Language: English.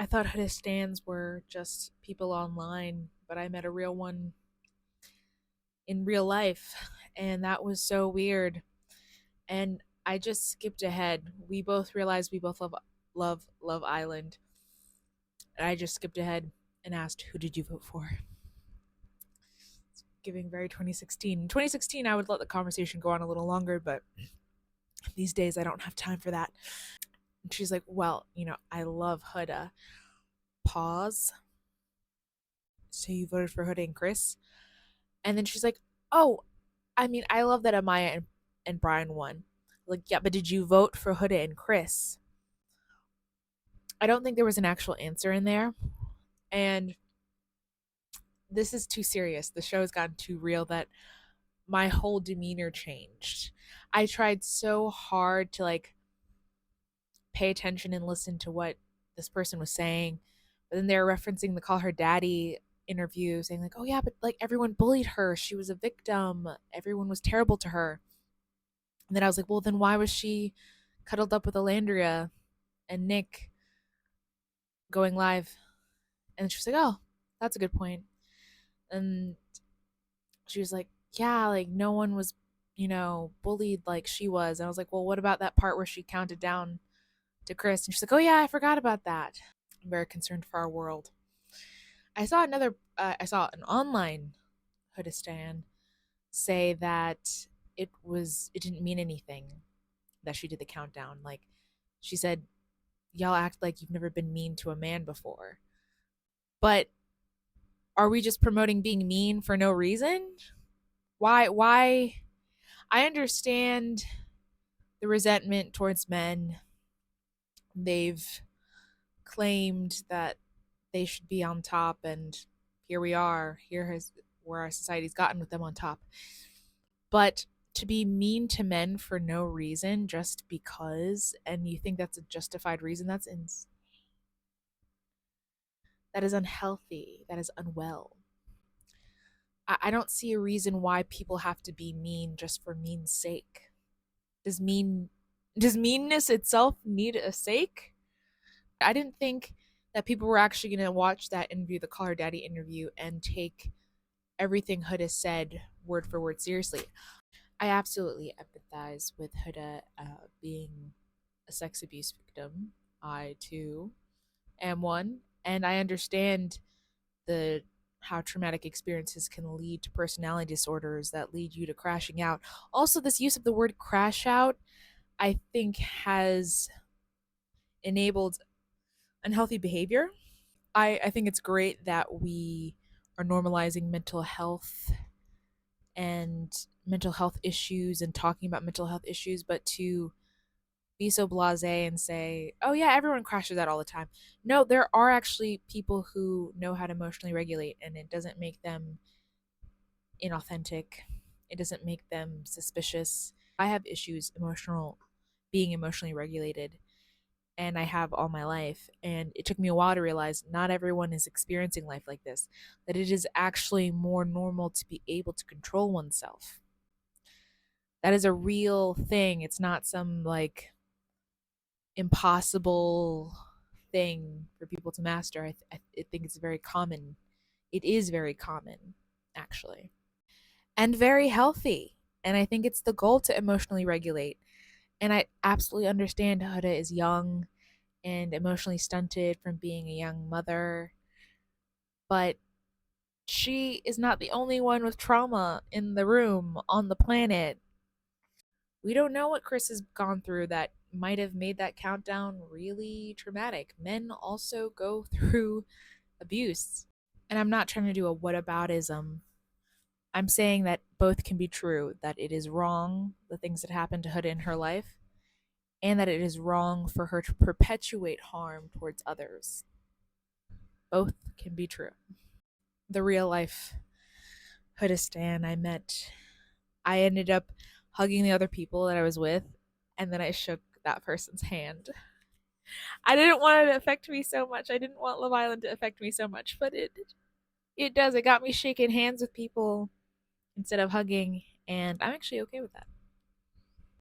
I thought Huda stans were just people online, but I met a real one in real life, and that was so weird. And I just skipped ahead. We both realized we both love Island. And I just skipped ahead and asked, "Who did you vote for?" It's giving very 2016. In 2016, I would let the conversation go on a little longer, but these days I don't have time for that. And she's like, "Well, I love Huda." Pause. So you voted for Huda and Chris? And then she's like, "Oh, I mean, I love that Amaya and Brian won." Like, yeah, but did you vote for Huda and Chris? I don't think there was an actual answer in there. And this is too serious. The show has gotten too real that my whole demeanor changed. I tried so hard to pay attention and listen to what this person was saying. But then they were referencing the Call Her Daddy interview, saying like, "Oh yeah, but like everyone bullied her. She was a victim. Everyone was terrible to her." And then I was like, "Well, then why was she cuddled up with Alandria and Nick going live?" And she was like, "Oh, that's a good point." And she was like, "Yeah, like no one was, bullied like she was." And I was like, "Well, what about that part where she counted down to Chris?" And she's like, "Oh yeah, I forgot about that." I'm very concerned for our world. I saw an online Hoodistan say that it didn't mean anything that she did the countdown. Like she said, "Y'all act like you've never been mean to a man before." But are we just promoting being mean for no reason? Why I understand the resentment towards men. They've claimed that they should be on top, and here we are. Here has where our society's gotten with them on top. But to be mean to men for no reason, just because, and you think that's a justified reason, that is unhealthy. That is unwell. I don't see a reason why people have to be mean just for mean's sake. Does mean does meanness itself need a sake? I didn't think that people were actually going to watch that interview, the Call Her Daddy interview, and take everything Huda said word for word seriously. I absolutely empathize with Huda being a sex abuse victim. I too am one, and I understand the how traumatic experiences can lead to personality disorders that lead you to crashing out. Also, this use of the word crash out, I think, has enabled unhealthy behavior. I think it's great that we are normalizing mental health and mental health issues and talking about mental health issues, but to be so blasé and say, "Oh yeah, everyone crashes out all the time." No, there are actually people who know how to emotionally regulate, and it doesn't make them inauthentic. It doesn't make them suspicious. I have issues being emotionally regulated, and I have all my life. And it took me a while to realize not everyone is experiencing life like this, that it is actually more normal to be able to control oneself. That is a real thing. It's not some impossible thing for people to master. I think it's very common. It is very common, actually, and very healthy. And I think it's the goal to emotionally regulate. And I absolutely understand Huda is young and emotionally stunted from being a young mother, but she is not the only one with trauma in the room on the planet. We don't know what Chris has gone through that might have made that countdown really traumatic. Men also go through abuse. And I'm not trying to do a whataboutism. I'm saying that both can be true, that it is wrong, the things that happened to Huda in her life, and that it is wrong for her to perpetuate harm towards others. Both can be true. The real life Huda Stan I ended up hugging the other people that I was with, and then I shook that person's hand. I didn't want it to affect me so much. I didn't want Love Island to affect me so much, but it does. It got me shaking hands with people instead of hugging, and I'm actually okay with that.